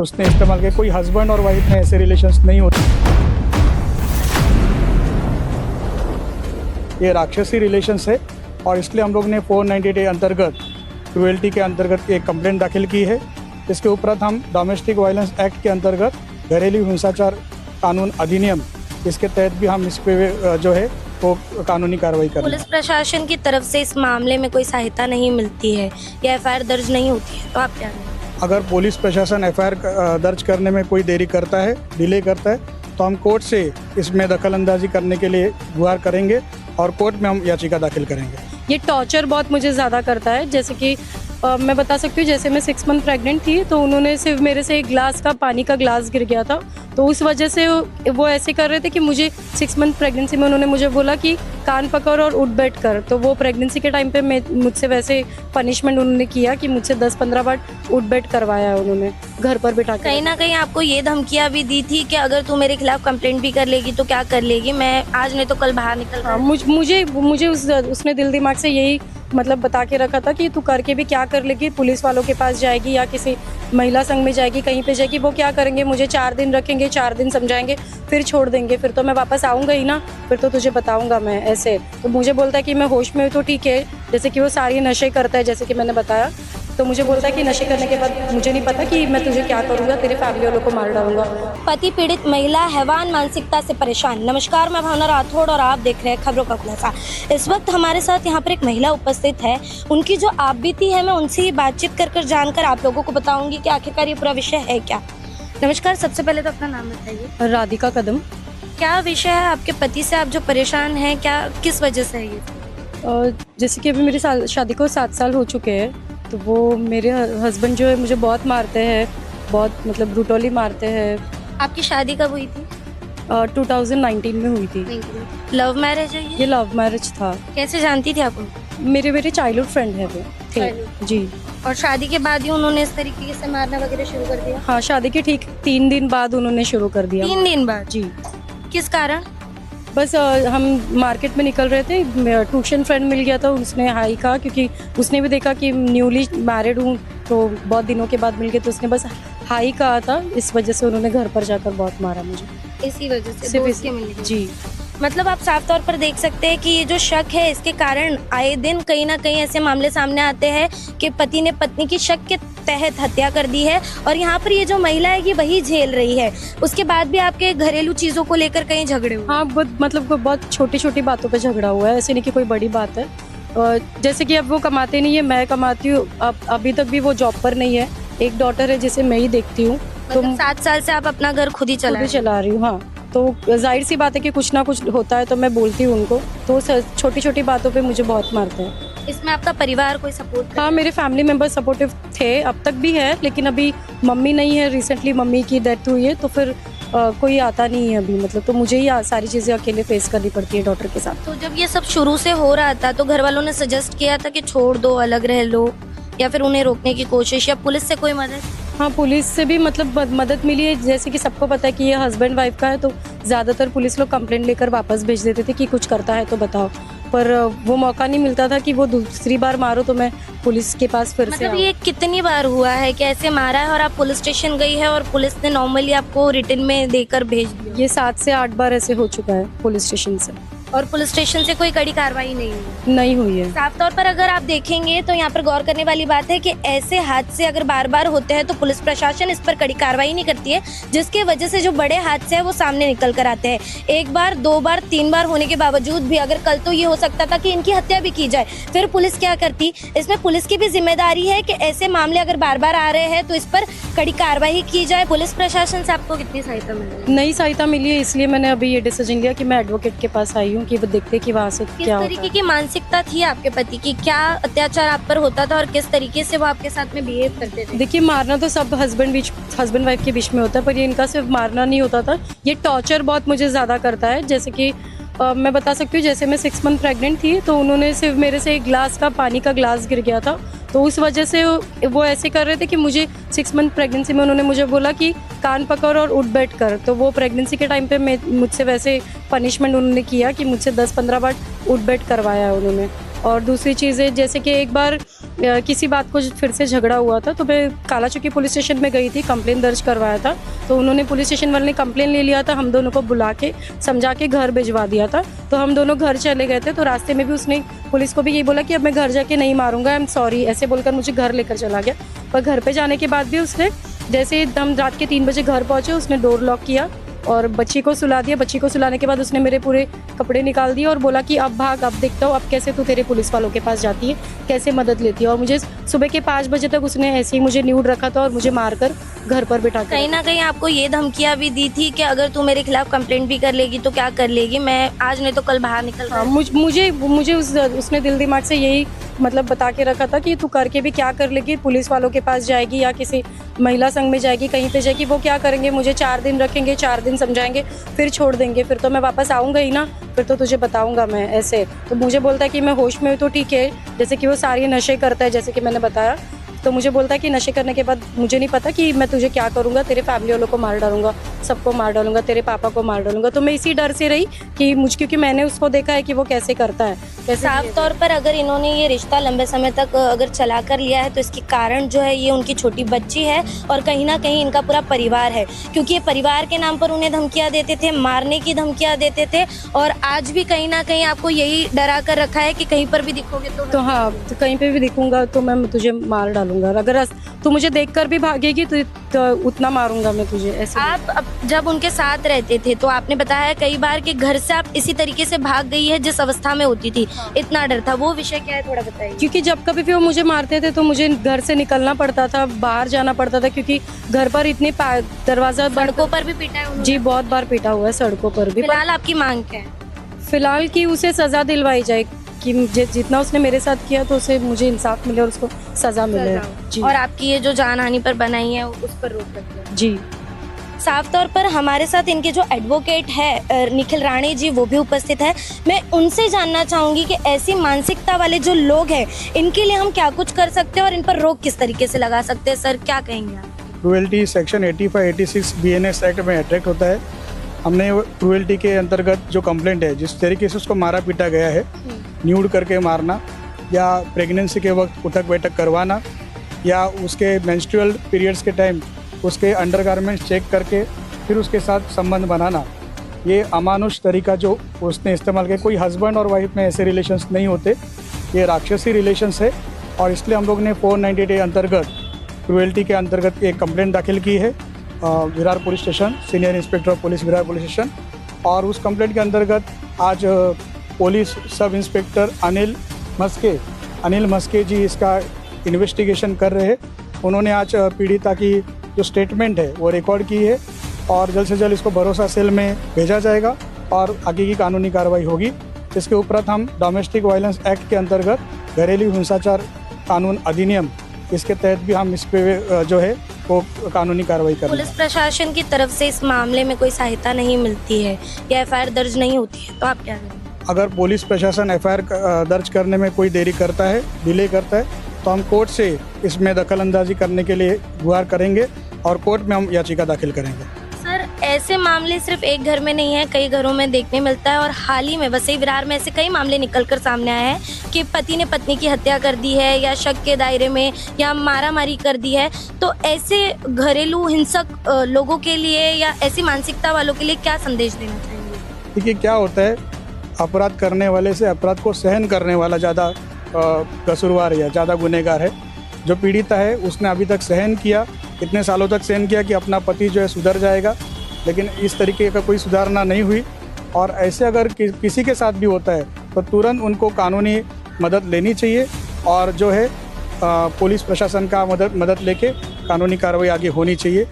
उसने इस्तेमाल किया। कोई हस्बैंड और वाइफ में ऐसे रिलेशंस नहीं होते, ये राक्षसी रिलेशंस है और इसलिए हम लोग ने 490 अंतर्गत क्रूएल्टी के अंतर्गत एक कंप्लेंट दाखिल की है। इसके उपरांत हम डोमेस्टिक वायलेंस एक्ट के अंतर्गत घरेलू हिंसाचार कानून अधिनियम, इसके तहत भी हम इस पे जो है वो कानूनी कार्रवाई कर रहे हैं। पुलिस प्रशासन की तरफ से इस मामले में कोई सहायता नहीं मिलती है या एफआईआर दर्ज नहीं होती है, तो आप क्या करें? अगर पुलिस प्रशासन एफआईआर दर्ज करने में कोई देरी करता है, डिले करता है, तो हम कोर्ट से इसमें दखल अंदाजी करने के लिए गुहार करेंगे और कोर्ट में हम याचिका दाखिल करेंगे। ये टॉर्चर बहुत मुझे ज़्यादा करता है। जैसे कि मैं बता सकती हूँ, जैसे मैं 6 मंथ प्रेग्नेंट थी तो उन्होंने सिर्फ मेरे से एक गिलास का पानी का गिलास गिर गया था, तो उस वजह से वो ऐसे कर रहे थे कि मुझे 6 मंथ प्रेगनेंसी में उन्होंने मुझे बोला कि कान पकड़ और उठ बैठ कर। तो वो प्रेगनेंसी के टाइम पे मुझसे वैसे पनिशमेंट उन्होंने किया कि मुझसे 10-15 बार उठ बैठ करवाया उन्होंने घर पर बिठा के। कहीं ना कहीं आपको ये धमकियां भी दी थी कि अगर तू मेरे खिलाफ कंप्लेंट भी कर लेगी तो क्या कर लेगी, मैं आज नहीं तो कल बाहर निकल रहा हूं। मुझे उसने दिल दिमाग से यही मतलब बता के रखा था कि तू करके भी क्या कर लेगी, पुलिस वालों के पास जाएगी या किसी महिला संघ में जाएगी, कहीं पे जाएगी, वो क्या करेंगे, मुझे 4 दिन रखेंगे, 4 दिन समझाएंगे, फिर छोड़ देंगे, फिर तो मैं वापस आऊँगा ही ना, फिर तो तुझे बताऊँगा मैं ऐसे। तो मुझे बोलता है कि मैं होश में हूँ तो ठीक है, जैसे कि वो सारी नशे करता है जैसे कि मैंने बताया, तो मुझे बोलता है कि नशे करने के बाद मुझे नहीं पता कि मैं तुझे क्या करूँगा, तेरे फैमिली वालों को मार डालूंगा। पति पीड़ित महिला हैवान मानसिकता से परेशान। नमस्कार, मैं भावना राठौड़ और आप देख रहे हैं खबरों का खुलासा। इस वक्त हमारे साथ यहाँ पर एक महिला उपस्थित है, उनकी जो आप बीती है मैं उनसे ही बातचीत कर जानकर आप लोगों को बताऊंगी कि आखिरकार ये पूरा विषय है क्या। नमस्कार, सबसे पहले तो अपना नाम बताइए। राधिका कदम। क्या विषय है आपके पति से, आप जो परेशान हैं, क्या किस वजह से है ये? जैसे कि अभी मेरी शादी को 7 साल हो चुके हैं, तो वो मेरे हस्बैंड जो है मुझे बहुत मारते हैं, बहुत मतलब ब्रूटली मारते हैं। आपकी शादी कब हुई थी? 2019 में हुई थी। लव मैरिज है ये लव मैरिज था। कैसे जानती थी आप उनको? मेरे चाइल्डहुड फ्रेंड है वो थे जी। और शादी के बाद ही उन्होंने इस तरीके से मारना वगैरह शुरू कर दिया? हाँ, शादी के ठीक 3 दिन बाद उन्होंने शुरू कर दिया। 3 दिन बाद? जी। किस कारण? बस हम मार्केट में निकल रहे थे, ट्यूशन फ्रेंड मिल गया था, उसने हाई कहा क्योंकि उसने भी देखा कि न्यूली मैरिड हूँ तो बहुत दिनों के बाद मिल गए, तो उसने बस हाई कहा था, इस वजह से उन्होंने घर पर जाकर बहुत मारा मुझे। इसी वजह से सिर्फ दोस्त के मिलने? जी। मतलब आप साफ तौर पर देख सकते हैं कि ये जो शक है, इसके कारण आए दिन कहीं ना कहीं ऐसे मामले सामने आते हैं कि पति ने पत्नी की शक के तहत हत्या कर दी है और यहाँ पर ये जो महिला है ये वही झेल रही है। उसके बाद भी आपके घरेलू चीज़ों को लेकर कहीं झगड़े हुए? हाँ, बहुत छोटी छोटी बातों पे झगड़ा हुआ है, ऐसे नहीं कि कोई बड़ी बात है। जैसे कि अब वो कमाते नहीं है, मैं कमाती हूँ, अभी तक भी वो जॉब पर नहीं है। एक डॉटर है जिसे मैं ही देखती हूँ। तो 7 साल से आप अपना घर खुद ही चला रही हूँ। हाँ, तो जाहिर सी बात है कि कुछ ना कुछ होता है तो मैं बोलती हूँ उनको, तो छोटी छोटी बातों पे मुझे बहुत मारते हैं। इसमें आपका परिवार कोई सपोर्ट? हाँ, मेरे फैमिली मेंबर सपोर्टिव थे, अब तक भी है, लेकिन अभी मम्मी नहीं है, रिसेंटली मम्मी की डेथ हुई है, तो फिर कोई आता नहीं है अभी, मतलब तो मुझे ही सारी चीज़ें अकेले फेस करनी पड़ती है डॉटर के साथ। तो जब ये सब शुरू से हो रहा था तो घर वालों ने सजेस्ट किया था कि छोड़ दो, अलग रह लो, या फिर उन्हें रोकने की कोशिश, या पुलिस से कोई मदद? हाँ, पुलिस से भी मतलब मदद मिली है। जैसे कि सबको पता है कि ये हस्बैंड वाइफ का है, तो ज़्यादातर पुलिस लोग कंप्लेंट लेकर वापस भेज देते थे कि कुछ करता है तो बताओ, पर वो मौका नहीं मिलता था कि वो दूसरी बार मारो तो मैं पुलिस के पास फिर से। मतलब ये कितनी बार हुआ है कि ऐसे मारा है और आप पुलिस स्टेशन गई है और पुलिस ने नॉर्मली आपको रिटन में देकर भेज दिया? ये 7 से 8 बार ऐसे हो चुका है पुलिस स्टेशन से। और पुलिस स्टेशन से कोई कड़ी कार्रवाई नहीं हुई है। साफ तौर पर अगर आप देखेंगे तो यहाँ पर गौर करने वाली बात है कि ऐसे हादसे अगर बार बार होते हैं तो पुलिस प्रशासन इस पर कड़ी कार्रवाई नहीं करती है, जिसके वजह से जो बड़े हादसे हैं वो सामने निकल कर आते हैं। 1 बार, 2 बार, 3 बार होने के बावजूद भी अगर कल तो ये हो सकता था कि इनकी हत्या भी की जाए, फिर पुलिस क्या करती? इसमें पुलिस की भी जिम्मेदारी है कि ऐसे मामले अगर बार बार आ रहे हैं तो इस पर कड़ी कार्रवाई की जाए। पुलिस प्रशासन से आपको कितनी सहायता मिली? नई सहायता मिली है, इसलिए मैंने अभी ये डिसीजन लिया कि मैं एडवोकेट के पास आई हूँ कि वो देखते कि वहाँ से क्या होता है। किस तरीके की मानसिकता थी आपके पति की, क्या अत्याचार आप पर होता था और किस तरीके से वो आपके साथ में बिहेव करते थे? देखिए, मारना तो सब हस्बैंड वाइफ के बीच में होता है, पर ये इनका सिर्फ मारना नहीं होता था, ये टॉर्चर बहुत मुझे ज़्यादा करता है। जैसे कि मैं बता सकती हूँ, जैसे मैं 6 मंथ प्रेग्नेंट थी तो उन्होंने सिर्फ मेरे से एक गिलास का पानी का गिलास गिर गया था, तो उस वजह से वो ऐसे कर रहे थे कि मुझे 6 मंथ प्रेगनेंसी में उन्होंने मुझे बोला कि कान पकड़ और उठ बैठ कर। तो वो प्रेगनेंसी के टाइम पे मुझसे वैसे पनिशमेंट उन्होंने किया कि मुझसे 10-15 बार उठ बैठ करवाया उन्होंने। और दूसरी चीज़ है, जैसे कि एक बार किसी बात को फिर से झगड़ा हुआ था, तो मैं काला चौकी पुलिस स्टेशन में गई थी, कंप्लेन दर्ज करवाया था। तो उन्होंने पुलिस स्टेशन वाले ने कंप्लेन ले लिया था, हम दोनों को बुला के समझा के घर भिजवा दिया था। तो हम दोनों घर चले गए थे, तो रास्ते में भी उसने पुलिस को भी यही बोला कि अब मैं घर जाके नहीं मारूंगा, आई एम सॉरी, ऐसे बोलकर मुझे घर लेकर चला गया। पर घर पे जाने के बाद भी उसने, जैसे हम रात के 3 बजे घर पहुँचे, उसने डोर लॉक किया और बच्ची को सुला दिया। बच्ची को सुलाने के बाद उसने मेरे पूरे कपड़े निकाल दिए और बोला कि अब भाग, अब देखता हूँ अब कैसे तू तेरे पुलिस वालों के पास जाती है, कैसे मदद लेती है। और मुझे सुबह के 5 बजे तक उसने ऐसे ही मुझे न्यूड रखा था और मुझे मारकर घर पर बिठा कहीं ना कहीं आपको ये धमकियां भी दी थी कि अगर तू मेरे खिलाफ कंप्लेंट भी कर लेगी तो क्या कर लेगी, मैं आज नहीं तो कल बाहर निकल हाँ, मुझे उसने दिल दिमाग से यही मतलब बता के रखा था कि तू करके भी क्या कर लेगी, पुलिस वालों के पास जाएगी या किसी महिला संघ में जाएगी, कहीं पे जाएगी, वो क्या करेंगे, मुझे 4 दिन रखेंगे, 4 दिन समझाएंगे, फिर छोड़ देंगे, फिर तो मैं वापस आऊँगा ही ना, फिर तो तुझे बताऊँगा मैं ऐसे। तो मुझे बोलता है कि मैं होश में हूँ तो ठीक है, जैसे कि वो सारे नशे करता है, जैसे कि मैंने बताया। तो मुझे बोलता है कि नशे करने के बाद मुझे नहीं पता कि मैं तुझे क्या करूँगा, तेरे फैमिली वालों को मार डालूंगा, सबको मार डालूंगा, तेरे पापा को मार डालूंगा। तो मैं इसी डर से रही कि क्योंकि मैंने उसको देखा है कि वो कैसे करता है, कैसे। साफ तौर पर अगर इन्होंने ये रिश्ता लंबे समय तक अगर चला कर लिया है तो इसके कारण जो है ये उनकी छोटी बच्ची है और कहीं ना कहीं इनका पूरा परिवार है, क्योंकि ये परिवार के नाम पर उन्हें धमकियां देते थे, मारने की धमकियां देते थे और आज भी कहीं ना कहीं आपको यही डरा कर रखा है कि कहीं पर भी दिखोगे तो हाँ, तो कहीं पे भी दिखूंगा तो मैं तुझे मार डालूंगा, अगर तू मुझे देखकर भी भागेगी तो उतना मारूंगा मैं तुझे, ऐसे। आप जब उनके साथ रहते थे तो आपने बताया कई बार कि घर से आप इसी तरीके से भाग गई है जिस अवस्था में होती थी, इतना डर था, वो विषय क्या है थोड़ा बताइए। क्योंकि जब कभी भी वो मुझे मारते थे तो मुझे घर से निकलना पड़ता था, बाहर जाना पड़ता था, क्योंकि घर पर इतनी दरवाजा सड़कों पर भी पीटा है उन्होंने? जी, बहुत बार पीटा हुआ है सड़कों पर भी। फिलहाल आपकी मांग क्या है? फिलहाल की उसे सजा दिलवाई जाए कि जितना उसने मेरे साथ किया तो उसे मुझे इंसाफ मिले और उसको सजा मिले जी। और आपकी ये जो जानहानि पर बनाई है उस पर रोक लग जाए जी। साफ तौर पर हमारे साथ इनके जो एडवोकेट है निखिल राणे जी, वो भी उपस्थित है। मैं उनसे जानना चाहूंगी कि ऐसी मानसिकता वाले जो लोग हैं इनके लिए हम क्या कुछ कर सकते हैं और इन पर रोक किस तरीके से लगा सकते हैं। सर, क्या कहेंगे आप? क्रूएल्टी सेक्शन 85-86 BNS एक्ट में अट्रैक्ट होता है। हमने क्रूएल्टी के अंतर्गत जो कंप्लेंट है, जिस तरीके से उसको मारा पीटा गया है, न्यूड करके मारना या प्रेगनेंसी के वक्त उठक बैठक करवाना या उसके मेंस्ट्रुअल पीरियड्स के टाइम उसके अंडरगारमेंट्स चेक करके फिर उसके साथ संबंध बनाना, ये अमानुष तरीका जो उसने इस्तेमाल किया। कोई हस्बैंड और वाइफ में ऐसे रिलेशंस नहीं होते, ये राक्षसी रिलेशंस है। और इसलिए हम लोग ने 498 अंतर्गत क्रूएल्टी के अंतर्गत एक कंप्लेंट दाखिल की है Virar police station, senior inspector of police Virar police station. और उस कंप्लेंट के अंतर्गत आज police sub inspector Anil Maske जी इसका इन्वेस्टिगेशन कर रहे हैं। उन्होंने आज पीड़िता की जो स्टेटमेंट है वो रिकॉर्ड की है और जल्द से जल्द इसको भरोसा सेल में भेजा जाएगा और आगे की कानूनी कार्रवाई होगी। इसके उपरांत हम डोमेस्टिक वायलेंस एक्ट के अंतर्गत घरेलू हिंसाचार कानून अधिनियम, इसके तहत भी हम इस पे जो है वो कानूनी कार्रवाई करेंगे। पुलिस प्रशासन की तरफ से इस मामले में कोई सहायता नहीं मिलती है या FIR दर्ज नहीं होती है, तो आप क्या करेंगे? अगर पुलिस प्रशासन FIR दर्ज करने में कोई देरी करता है, डिले करता है, तो हम कोर्ट से इसमें दखलंदाजी करने के लिए गुहार करेंगे और कोर्ट में हम याचिका दाखिल करेंगे। सर, ऐसे मामले सिर्फ एक घर में नहीं है, कई घरों में देखने मिलता है और हाल ही में वसई विरार में ऐसे कई मामले निकलकर सामने आए हैं कि पति ने पत्नी की हत्या कर दी है या शक के दायरे में या मारामारी कर दी है। तो ऐसे घरेलू हिंसक लोगों के लिए या ऐसी मानसिकता वालों के लिए क्या संदेश देना चाहिए? देखिए, क्या होता है, अपराध करने वाले से अपराध को सहन करने वाला ज़्यादा कसूरवार या ज़्यादा गुनहगार है। जो पीड़िता है उसने अभी तक सहन किया, इतने सालों तक सहन किया कि अपना पति जो है सुधर जाएगा, लेकिन इस तरीके का कोई सुधारना नहीं हुई। और ऐसे अगर किसी के साथ भी होता है तो तुरंत उनको कानूनी मदद लेनी चाहिए और जो है पुलिस प्रशासन का मदद लेके कानूनी कार्रवाई आगे होनी चाहिए।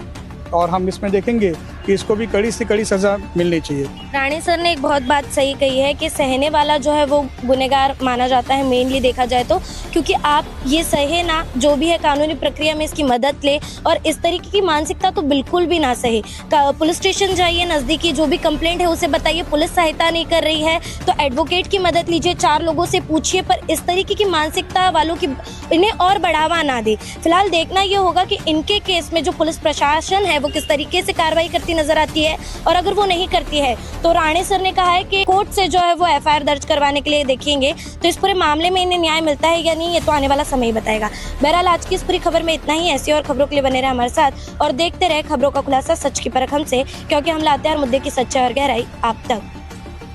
और हम इसमें देखेंगे कि इसको भी कड़ी से कड़ी सज़ा मिलनी चाहिए। राणे सर ने एक बहुत बात सही कही है कि सहने वाला जो है वो गुनहगार माना जाता है, मेनली देखा जाए तो, क्योंकि आप ये सहे ना, जो भी है कानूनी प्रक्रिया में इसकी मदद ले और इस तरीके की मानसिकता तो बिल्कुल भी ना सहे। पुलिस स्टेशन जाइए, नज़दीकी जो भी कंप्लेंट है उसे बताइए, पुलिस सहायता नहीं कर रही है तो एडवोकेट की मदद लीजिए, 4 लोगों से पूछिए, पर इस तरीके की मानसिकता वालों की इन्हें और बढ़ावा ना दे। फिलहाल देखना ये होगा कि इनके केस में जो पुलिस प्रशासन है वो किस तरीके से कार्रवाई करती नजर आती है, और अगर वो नहीं करती है तो राणे सर ने कहा है कि कोर्ट से जो है वो एफआईआर दर्ज करवाने के लिए देखेंगे। तो इस पूरे मामले में इन्हें न्याय मिलता है या नहीं, ये तो आने वाला समय ही बताएगा। बहरहाल आज की इस पूरी खबर में इतना ही। ऐसी और खबरों के लिए बने रहे हमारे साथ और देखते रहे खबरों का खुलासा, सच की परख हमसे, क्योंकि हम लाते हैं हर मुद्दे की सच्चाई और गहराई आप तक।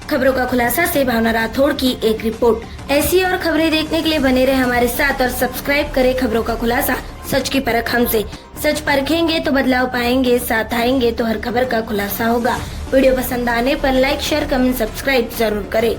खबरों का खुलासा से भावना राठौड़ की एक रिपोर्ट। ऐसी और खबरें देखने के लिए बने रहे हमारे साथ और सब्सक्राइब करें खबरों का खुलासा, सच की परख हमसे। सच परखेंगे तो बदलाव पाएंगे, साथ आएंगे तो हर खबर का खुलासा होगा। वीडियो पसंद आने पर लाइक, शेयर, कमेंट, सब्सक्राइब जरूर करें।